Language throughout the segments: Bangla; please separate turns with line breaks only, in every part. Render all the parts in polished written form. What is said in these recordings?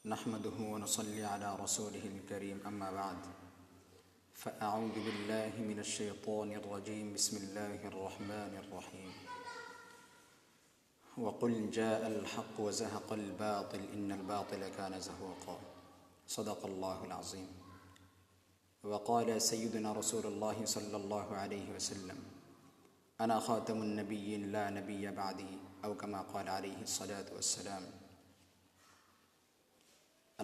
نحمده ونصلي على رسوله الكريم أما بعد فأعوذ بالله من الشيطان الرجيم بسم الله الرحمن الرحيم وقل جاء الحق وزهق الباطل إن الباطل كان زهوقا صدق الله العظيم وقال سيدنا رسول الله صلى الله عليه وسلم أنا خاتم النبيين لا نبي بعدي أو كما قال عليه الصلاة والسلام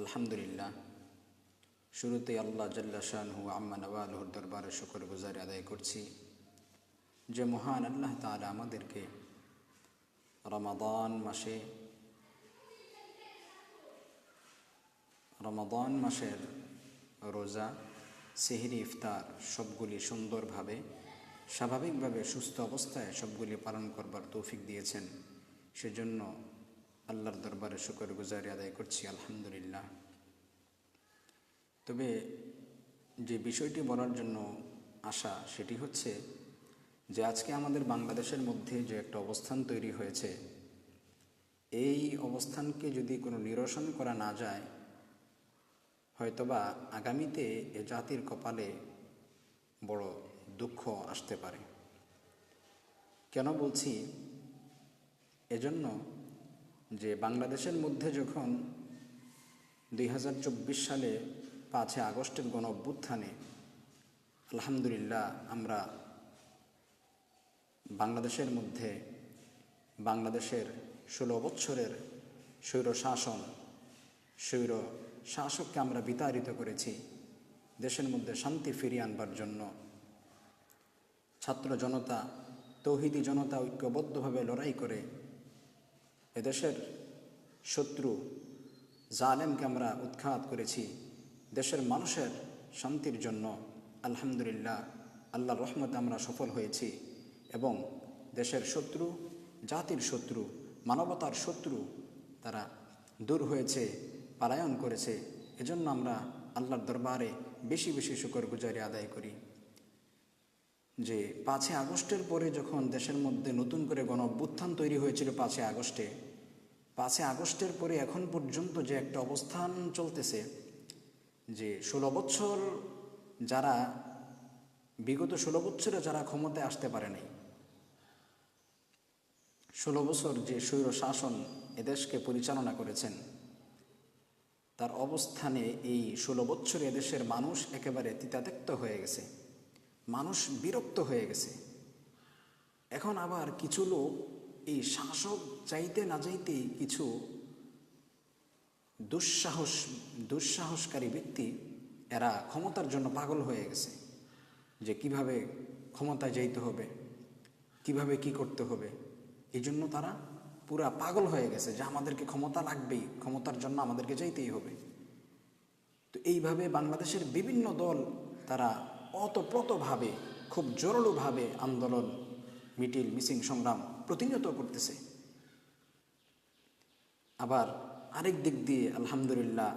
আলহামদুলিল্লাহ। শুরুতে আল্লাহ জাল্লা শানহু আম্মা নওয়ালুহুর দরবারে শুকর গুজারি আদায় করছি যে মহান আল্লাহ তাআলা আমাদেরকে রমাদান মাসের রোজা, সেহরি, ইফতার সবগুলি সুন্দরভাবে স্বাভাবিকভাবে সুস্থ অবস্থায় সবগুলি পালন করবার তৌফিক দিয়েছেন। সেজন্য আল্লাহর দরবারে শুকর গুজারি আদায় করছি আলহামদুলিল্লাহ। তবে যে বিষয়টি বলার জন্য আসা সেটি হচ্ছে যে আজকে আমাদের বাংলাদেশের মধ্যে যে একটা অবস্থান তৈরি হয়েছে, এই অবস্থানকে যদি কোনো নিরসন করা না যায়, হয়তোবা আগামীতে এ জাতির কপালে বড় দুঃখ আসতে পারে। কেন বলছি? এজন্য যে বাংলাদেশের মধ্যে যখন 2024 সালে 5 আগস্টের গণ অভ্যুত্থানে আলহামদুলিল্লাহ আমরা বাংলাদেশের মধ্যে বাংলাদেশের 16 বছরের স্বৈর শাসককে আমরা বিতাড়িত করেছি। দেশের মধ্যে শান্তি ফিরিয়ে আনবার জন্য ছাত্র জনতা, তৌহিদি জনতা ঐক্যবদ্ধভাবে লড়াই করে এদেশের শত্রু জালেমকে আমরা উৎখাত করেছি। দেশের মানুষের শান্তির জন্য আলহামদুলিল্লাহ আল্লাহর রহমতে আমরা সফল হয়েছি এবং দেশের শত্রু, জাতির শত্রু, মানবতার শত্রু তারা দূর হয়েছে, পলায়ন করেছে। এজন্য আমরা আল্লাহর দরবারে বেশি বেশি শুকর গুজারি আদায় করি যে 5 আগস্টের পরে যখন দেশের মধ্যে নতুন করে গণ অভ্যুত্থান তৈরি হয়েছিল 5 আগস্টের পরে এখন পর্যন্ত যে একটা অবস্থান চলতেছে, যে 16 বছর যারা বিগত 16 বছরে যারা ক্ষমতায় আসতে পারে নাই, 16 বছর যে স্বৈর শাসন এদেশকে পরিচালনা করেছেন, তার অবস্থানে এই 16 বছরে এদেশের মানুষ একেবারে তিতাত্যক্ত হয়ে গেছে, মানুষ বিরক্ত হয়ে গেছে। এখন আবার কিছু লোক এই শাসক চাইতে না চাইতেই কিছু দুঃসাহসকারী ব্যক্তি এরা ক্ষমতার জন্য পাগল হয়ে গেছে যে কিভাবে ক্ষমতায় যাইতে হবে, কিভাবে কি করতে হবে। এই জন্য তারা পুরা পাগল হয়ে গেছে যে আমাদেরকে ক্ষমতা লাগবেই, ক্ষমতার জন্য আমাদেরকে যাইতেই হবে। তো এইভাবে বাংলাদেশের বিভিন্ন দল তারা অতপ্রতভাবে খুব জোরালোভাবে আন্দোলন, মিছিল, সংগ্রাম প্রতিনিয়ত করতেছে। আবার আরেক দিক দিয়ে আলহামদুলিল্লাহ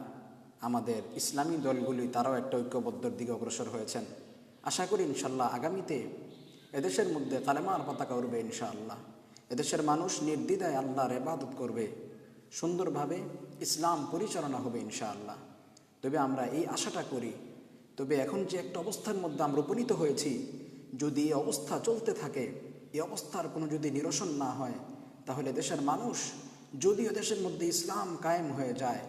আমাদের ইসলামী দলগুলি তারাও একটা ঐক্যবদ্ধর দিকে অগ্রসর হয়েছেন। আশা করি ইনশাআল্লাহ আগামীতে এদেশের মধ্যে কালেমার পতাকা উড়বে ইনশাআল্লাহ। এদেশের মানুষ নির্দ্বিধায় আল্লাহর ইবাদত করবে, সুন্দরভাবে ইসলাম পরিচালনা হবে ইনশাআল্লাহ। তবে আমরা এই আশাটা করি। তবে এখন যে একটা অবস্থার মধ্যে আমরা উপনীত হয়েছি, যদি এই অবস্থা চলতে থাকে, এই অবস্থার কোনো যদি নিরসন না হয়, তাহলে দেশের মানুষ যদিও দেশের মধ্যে ইসলাম কায়েম হয়ে যায়,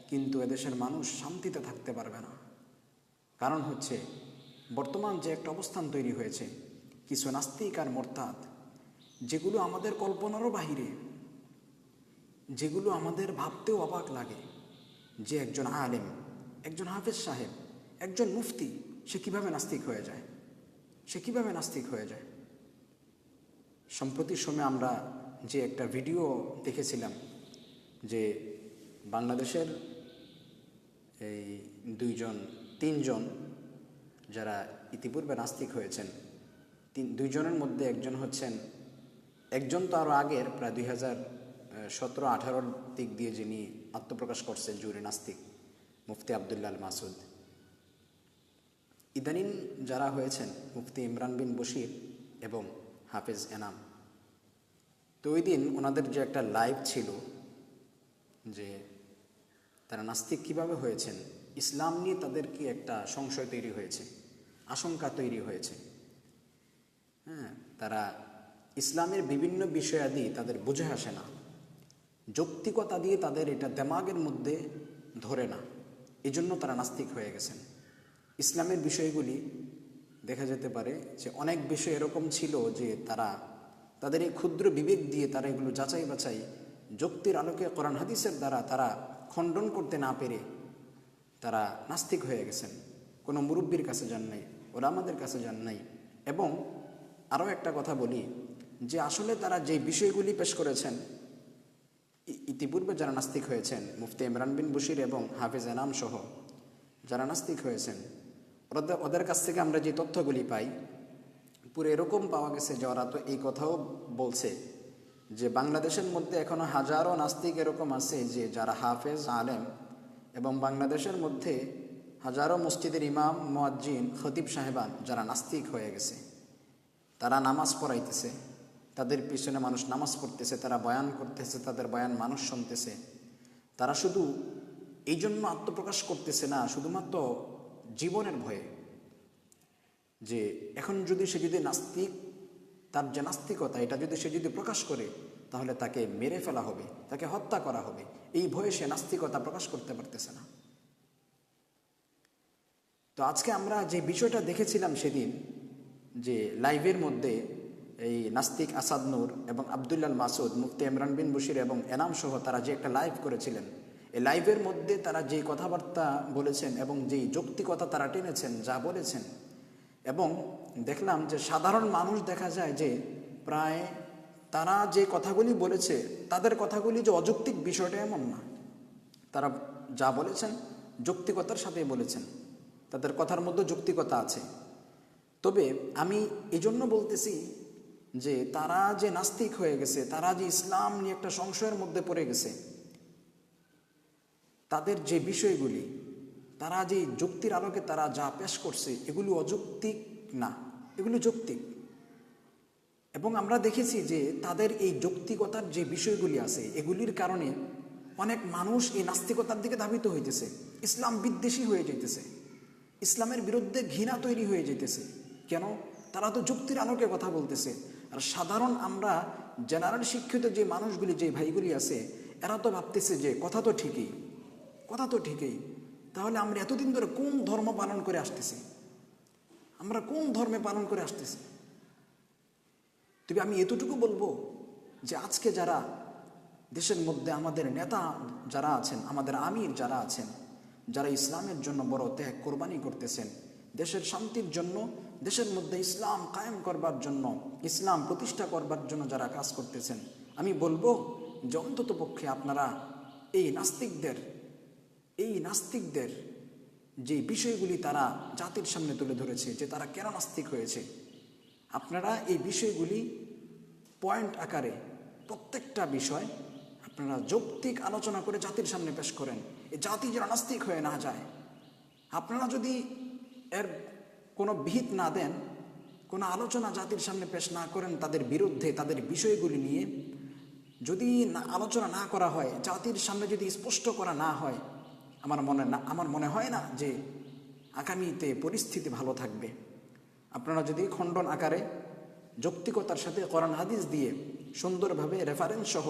কিন্তু এদেশের মানুষ শান্তিতে থাকতে পারবে না। কারণ হচ্ছে বর্তমান যে একটা অবস্থান তৈরি হয়েছে, কিছু নাস্তিক আর মোরতাদ, যেগুলো আমাদের কল্পনারও বাহিরে, যেগুলো আমাদের ভাবতেও অবাক লাগে যে একজন আলেম, একজন হাফেজ সাহেব, একজন মুফতি সে কিভাবে নাস্তিক হয়ে যায়। সম্প্রতি সময়ে আমরা যে একটা ভিডিও দেখেছিলাম যে বাংলাদেশের এই 3জন যারা ইতিপূর্বে নাস্তিক হয়েছেন, 2 জনের মধ্যে একজন তো আরও আগের প্রায় 2017-18 দিক দিয়ে যিনি আত্মপ্রকাশ করছেন জুরে নাস্তিক, মুফতি আবদুল্লাহ আল মাসুদ। ইদানিং যারা হয়েছেন মুফতি ইমরান বিন বশির এবং হাফেজ এনাম। তো ওই দিন ওনাদের যে একটা লাইভ ছিল, যে তারা নাস্তিক কিভাবে হয়েছেন, ইসলাম নিয়ে তাদের কি একটা সংশয় তৈরি হয়েছে, আশঙ্কা তৈরি হয়েছে। হ্যাঁ, তারা ইসলামের বিভিন্ন বিষয়াদি তাদের বুঝে আসে না, যৌক্তিকতা দিয়ে তাদের এটা দেমাগের মধ্যে ধরে না, এজন্য তারা নাস্তিক হয়ে গেছেন। ইসলামের বিষয়গুলি দেখা যেতে পারে যে অনেক বিষয় এরকম ছিল যে তারা তাদের এই ক্ষুদ্র বিবেক দিয়ে তারা এগুলো যাচাই বাছাই যুক্তির আলোকে কোরআন হাদিসের দ্বারা তারা খণ্ডন করতে না পেরে তারা নাস্তিক হয়ে গেছেন। কোনো মুরব্বির কাছে যান নাই, ওলামাদের কাছে যান নাই। এবং আরও একটা কথা বলি যে আসলে তারা যে বিষয়গুলি পেশ করেছেন, ইতিপূর্বে যারা নাস্তিক হয়েছেন, মুফতি ইমরান বিন বশির এবং হাফেজ এনাম সহ যারা নাস্তিক হয়েছেন, ওদের কাছ থেকে আমরা যে তথ্যগুলি পাই পুরো এরকম পাওয়া গেছে যে ওরা তো এই কথাও বলছে যে বাংলাদেশের মধ্যে এখনও হাজারো নাস্তিক এরকম আছে যে যারা হাফেজ আলেম, এবং বাংলাদেশের মধ্যে হাজারো মসজিদের ইমাম মুয়াজ্জিন খতিব সাহেবান যারা নাস্তিক হয়ে গেছে। তারা নামাজ পড়াইতেছে, তাদের পিছনে মানুষ নামাজ পড়তেছে, তারা বয়ান করতেছে, তাদের বয়ান মানুষ শুনতেছে। তারা শুধু এই জন্য আত্মপ্রকাশ করতেছে না, শুধুমাত্র জীবনের ভয়ে, যে এখন যদি সে যদি নাস্তিক, তার যে নাস্তিকতা এটা যদি সে যদি প্রকাশ করে তাহলে তাকে মেরে ফেলা হবে, তাকে হত্যা করা হবে, এই ভয়ে সে নাস্তিকতা প্রকাশ করতে পারতেছে না। তো আজকে আমরা যে বিষয়টা দেখেছিলাম সেদিন, যে লাইভের মধ্যে এই নাস্তিক আসাদ নূর এবং আবদুল্লাল মাসুদ, মুফতি ইমরান বিন বশির এবং এনাম সহ তারা যে একটা লাইভ করেছিলেন, এই লাইভের মধ্যে তারা যেই কথাবার্তা বলেছেন এবং যেই যৌক্তিকতা তারা টেনেছেন, যা বলেছেন, এবং দেখলাম যে সাধারণ মানুষ দেখা যায় যে প্রায় তারা যে কথাগুলি বলেছে তাদের কথাগুলি যে অযৌক্তিক বিষয়টা এমন না, তারা যা বলেছেন যৌক্তিকতার সাথেই বলেছেন, তাদের কথার মধ্যে যৌক্তিকতা আছে। তবে আমি এই জন্য বলতেছি যে তারা যে নাস্তিক হয়ে গেছে, তারা যে ইসলাম নিয়ে একটা সংশয়ের মধ্যে পড়ে গেছে, তাদের যে বিষয়গুলি তারা যে যুক্তির আলোকে তারা যা পেশ করছে এগুলি অযৌক্তিক না, এগুলি যৌক্তিক। এবং আমরা দেখেছি যে তাদের এই যৌক্তিকতার যে বিষয়গুলি আছে এগুলির কারণে অনেক মানুষ এই নাস্তিকতার দিকে ধাবিত হইতেছে, ইসলাম বিদ্বেষী হয়ে যেতেছে, ইসলামের বিরুদ্ধে ঘৃণা তৈরি হয়ে যেতেছে। কেন? তারা তো যুক্তির আলোকে কথা বলতেছে। আর সাধারণ আমরা জেনারেল শিক্ষিত যে মানুষগুলি, যে ভাইগুলি আছে, এরা তো ভাবতেছে যে কথা তো ঠিকই, কথা তো ঠিকই, তাহলে আমরা এতদিন ধরে কোন ধর্ম পালন করে আসতেছি, আমরা কোন ধর্মে পালন করে আসতেছি। তবে আমি এতটুকু বলবো যে আজকে যারা দেশের মধ্যে আমাদের নেতা যারা আছেন, আমাদের আমির যারা আছেন, যারা ইসলামের জন্য বড় ত্যাগ কোরবানি করতেছেন, দেশের শান্তির জন্য, দেশের মধ্যে ইসলাম কায়েম করবার জন্য, ইসলাম প্রতিষ্ঠা করবার জন্য যারা কাজ করতেছেন, আমি বলবো যে অন্তত পক্ষে আপনারা এই নাস্তিকদের যে বিষয়গুলি তারা জাতির সামনে তুলে ধরেছে, যে তারা কেন নাস্তিক হয়েছে, আপনারা এই বিষয়গুলি পয়েন্ট আকারে প্রত্যেকটা বিষয় আপনারা যৌক্তিক আলোচনা করে জাতির সামনে পেশ করেন, এই জাতি যেন নাস্তিক হয়ে না যায়। আপনারা যদি এর কোনো বিহিত না দেন, কোনো আলোচনা জাতির সামনে পেশ না করেন, তাদের বিরুদ্ধে তাদের বিষয়গুলি নিয়ে যদি আলোচনা না করা হয়, জাতির সামনে যদি স্পষ্ট করা না হয়, আমার মনে হয় না যে আগামীতে পরিস্থিতি ভালো থাকবে। আপনারা যদি খণ্ডন আকারে যৌক্তিকতার সাথে কোরআন হাদিস দিয়ে সুন্দরভাবে রেফারেন্স সহ,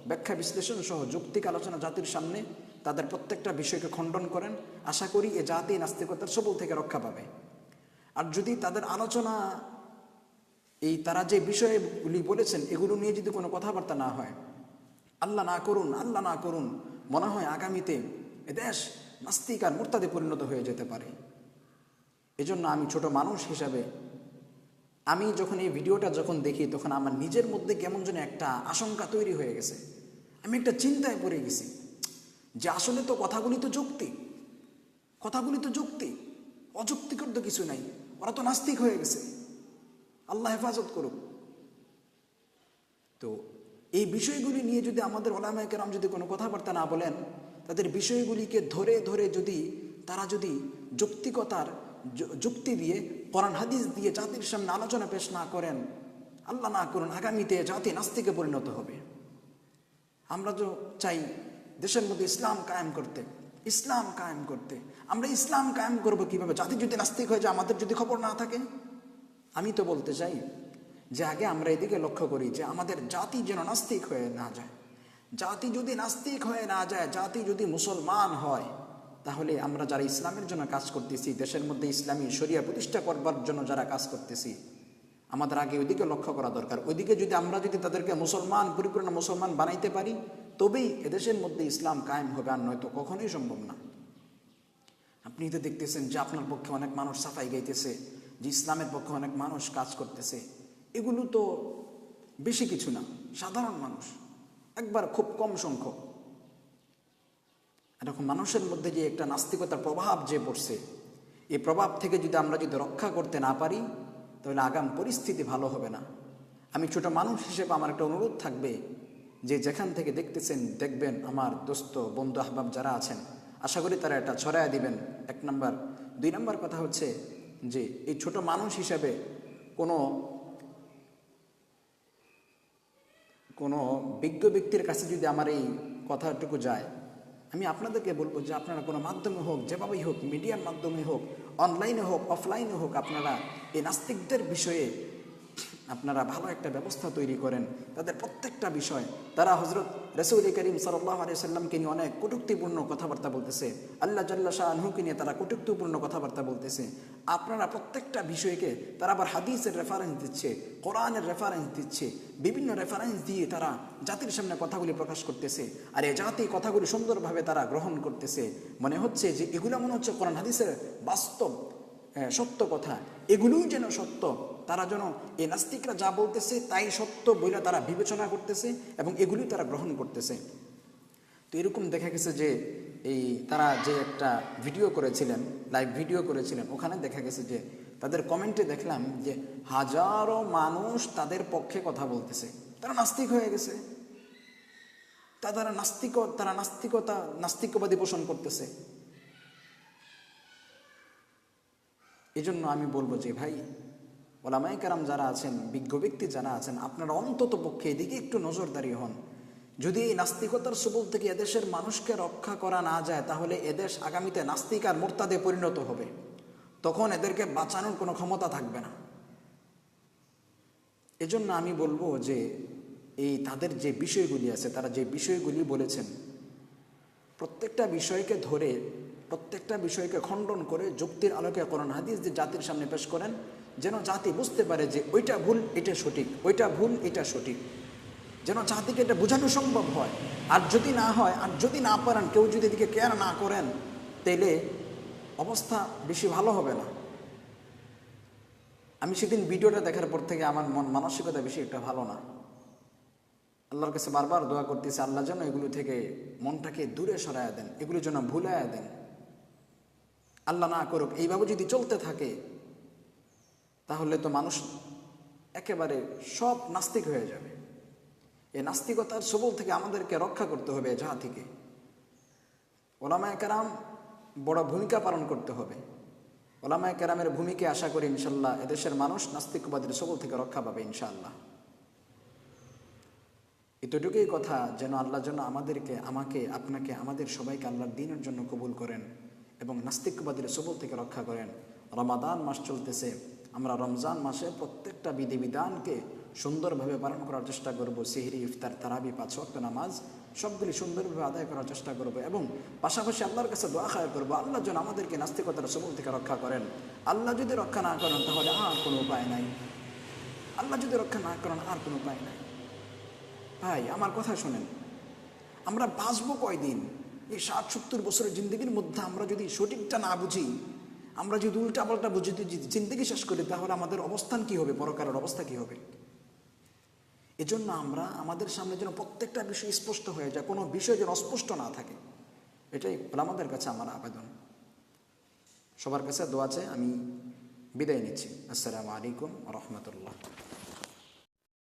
ব্যাখ্যা বিশ্লেষণ সহ যৌক্তিক আলোচনা জাতির সামনে তাদের প্রত্যেকটা বিষয়কে খণ্ডন করেন, আশা করি এ জাতি নাস্তিকতার সবল থেকে রক্ষা পাবে। আর যদি তাদের আলোচনা এই তারা যে বিষয়গুলি বলেছেন এগুলো নিয়ে যদি কোনো কথাবার্তা না হয়, আল্লাহ না করুন, মনে হয় আগামীতে এ দেশ নাস্তিক আর মুরতাদে পরিণত হয়ে যেতে পারে। এজন্য আমি ছোট মানুষ হিসাবে আমি যখন এই ভিডিওটা যখন দেখি তখন আমার নিজের মধ্যে কেমন যেন একটা আশঙ্কা তৈরি হয়ে গেছে। আমি একটা চিন্তায় পড়ে গেছি যে আসলে তো কথাগুলি তো যৌক্তিক, অযৌক্তিকর তো কিছু নাই, ওরা তো নাস্তিক হয়ে গেছে, আল্লাহ হেফাজত করুক। তো এই বিষয়গুলি নিয়ে যদি আমাদের ওলামায়ে কেরাম যদি কোনো কথাবার্তা না বলেন, তাদের বিষয়গুলিকে ধরে যদি তারা যদি যৌক্তিকতার যুক্তি দিয়ে কোরআন হাদিস দিয়ে জাতির সামনে আলোচনা পেশ না করেন, আল্লাহ না করুন আগামীতে জাতি নাস্তিকে পরিণত হবে। আমরা তো চাই দেশের মধ্যে ইসলাম কায়েম করতে। ইসলাম কায়েম করতে আমরা ইসলাম কায়েম করবো কিভাবে? জাতি যদি নাস্তিক হয়ে যায়, আমাদের যদি খবর না থাকে। আমি তো বলতে চাই যে আগে আমরা এদিকে লক্ষ্য করি যে আমাদের জাতি যেন নাস্তিক হয়ে না যায়। জাতি যদি নাস্তিক হয়ে না যায়, জাতি যদি মুসলমান হয়, তাহলে আমরা যারা ইসলামের জন্য কাজ করতেছি, দেশের মধ্যে ইসলামী শরিয়া প্রতিষ্ঠা করবার জন্য যারা কাজ করতেছি, আমাদের আগে ওইদিকে লক্ষ্য করা দরকার। ওইদিকে যদি আমরা তাদেরকে মুসলমান, পরিপূর্ণ মুসলমান বানাইতে পারি, তবেই এদেশের মধ্যে ইসলাম কায়েম হবে, আর নয়তো কখনোই সম্ভব না। আপনি তো দেখতেছেন যে আপনার পক্ষে অনেক মানুষ সাফাই গাইতেছে, যে ইসলামের পক্ষে অনেক মানুষ কাজ করতেছে। এগুলো তো বেশি কিছু না, সাধারণ মানুষ, একবার খুব কম সংখ্যক। এরকম মানুষের মধ্যে যে একটা নাস্তিকতার প্রভাব যে পড়ছে, এই প্রভাব থেকে যদি আমরা রক্ষা করতে না পারি, তাহলে আগাম পরিস্থিতি ভালো হবে না। আমি ছোট মানুষ হিসেবে আমার একটা অনুরোধ থাকবে যে যেখান থেকে দেখতেছেন, দেখবেন আমার দোস্ত বন্ধু আহবাব যারা আছেন, আশা করি তারা এটা ছড়ায় দিবেন, 1 নম্বর। 2 নম্বর কথা হচ্ছে যে এই ছোট মানুষ হিসেবে কোনো বিজ্ঞ ব্যক্তির কাছে যদি আমার এই কথাটুকু যায়, আমি আপনাদেরকে বলবো যে আপনারা কোনো মাধ্যমে হোক, যেভাবেই হোক, মিডিয়ার মাধ্যমে হোক, অনলাইনে হোক, অফলাইনে হোক, আপনারা এই নাস্তিকদের বিষয়ে আপনারা ভালো একটা ব্যবস্থা তৈরি করেন। তাদের প্রত্যেকটা বিষয়, তারা হজরত রাসূল করিম সাল্লাল্লাহু আলাইহি সাল্লামকে নিয়ে অনেক কটূক্তিপূর্ণ কথাবার্তা বলতেছে, আল্লাহ জাল্লা শাআনহুকে নিয়ে তারা কটূক্তিপূর্ণ কথাবার্তা বলতেছে। আপনারা প্রত্যেকটা বিষয়কে তারা আবার হাদিসের রেফারেন্স দিচ্ছে, কোরআনের রেফারেন্স দিচ্ছে, বিভিন্ন রেফারেন্স দিয়ে তারা জাতির সামনে কথাগুলি প্রকাশ করতেছে। আর এই জাতি কথাগুলি সুন্দরভাবে তারা গ্রহণ করতেছে। মনে হচ্ছে যে এগুলো মনে হচ্ছে কোরআন হাদিসের বাস্তব সত্য কথা, এগুলোই যেন সত্য। তারা যেন এই নাস্তিকরা যা বলতেছে তাই সত্য বলে তারা বিবেচনা করতেছে এবং এগুলি তারা গ্রহণ করতেছে। তো এরকম দেখা গেছে যে এই তারা যে একটা ভিডিও করেছিলেন, লাইভ ভিডিও করেছিলেন, ওখানে দেখা গেছে যে তাদের কমেন্টে দেখলাম যে হাজারো মানুষ তাদের পক্ষে কথা বলতেছে। তারা নাস্তিক হয়ে গেছে, তারা নাস্তিকবাদী পোষণ করতেছে। এজন্য আমি বলবো যে ভাই, ওলামায়ে কেরাম যারা আছেন, বিজ্ঞ ব্যক্তি যারা আছেন, আপনারা অন্তত পক্ষে এদিকে একটু নজরদারি হন। যদি এই নাস্তিকতার সবল থেকে এদেশের মানুষকে রক্ষা করা না যায়, তাহলে এদেশ আগামীতে নাস্তিক আর মুরতাদে পরিণত হবে। তখন এদেরকে বাঁচানোর কোনো ক্ষমতা থাকবে না। এজন্য আমি বলবো যে এই তাদের যে বিষয়গুলি আছে, তারা যে বিষয়গুলি বলেছেন, প্রত্যেকটা বিষয়কে ধরে, প্রত্যেকটা বিষয়কে খণ্ডন করে যুক্তির আলোকে কোরআন হাদিস যে জাতির সামনে পেশ করেন, যেন জাতি বুঝতে পারে যে ওইটা ভুল এটা সঠিক, ওইটা ভুল এটা সঠিক, যেন জাতিকে এটা বোঝানো সম্ভব হয়। আর যদি না হয়, আর যদি না পারেন, কেউ যদি এদিকে কেয়ার না করেন, তাইলে অবস্থা বেশি ভালো হবে না। আমি সেদিন ভিডিওটা দেখার পর থেকে আমার মন মানসিকতা বেশি একটা ভালো না। আল্লাহর কাছে বারবার দোয়া করতেছি, আল্লাহ যেন এগুলো থেকে মনটাকে দূরে সরাইয়া দেন, এগুলো যেন ভুলাইয়া দেন। আল্লাহ না করুক, এইভাবে যদি চলতে থাকে তাহলে তো মানুষ একেবারে সব নাস্তিক হয়ে যাবে। এই নাস্তিকতার সবল থেকে আমাদেরকে রক্ষা করতে হবে, জাতিকে। ওলামায়ে কেরাম বড় ভূমিকা পালন করতে হবে। ওলামায়ে কেরামের ভূমিকা আশা করি ইনশাল্লাহ এদেশের মানুষ নাস্তিকবাদের সবল থেকে রক্ষা পাবে ইনশাআল্লাহ। এতটুকুই কথা, যেন আল্লাহ যেন আমাদেরকে, আমাকে, আপনাকে, আমাদের সবাইকে আল্লাহর দ্বীনের জন্য কবুল করেন এবং নাস্তিকবাদের সবল থেকে রক্ষা করেন। রমাদান মাস চলতেছে, আমরা রমজান মাসে প্রত্যেকটা বিধিবিধানকে সুন্দরভাবে পালন করার চেষ্টা করব। সেহরি, ইফতার, তারাবি, 5 ওয়াক্ত নামাজ সবগুলি সুন্দরভাবে আদায় করার চেষ্টা করব এবং পাশাপাশি আল্লাহর কাছে দোয়া খায় করবো, আল্লাহ যেন আমাদেরকে নাস্তিকতার সবল থেকে রক্ষা করেন। আল্লাহ যদি রক্ষা না করেন তাহলে আর কোনো উপায় নাই। আল্লাহ যদি রক্ষা না করেন আর কোনো উপায় নাই। ভাই আমার কথা শোনেন, আমরা বাঁচবো কয়দিন? এই 60-70 বছরের জিন্দগির মধ্যে আমরা যদি সঠিকটা না বুঝি, আমরা যদি উল্টাপাল্টা বুঝি, যদি জিন্দগি শেষ করি, তাহলে আমাদের অবস্থান কি হবে, পরকালের অবস্থা কি হবে? এজন্য আমরা আমাদের সামনে যেন প্রত্যেকটা বিষয় স্পষ্ট হয়ে যায়, কোনো বিষয় যেন অস্পষ্ট না থাকে, এটাই আমাদের কাছে আমার আবেদন। সবার কাছে দোয়া চাই। আমি বিদায় নিচ্ছি। আসসালামু আলাইকুম ওয়া রাহমাতুল্লাহ।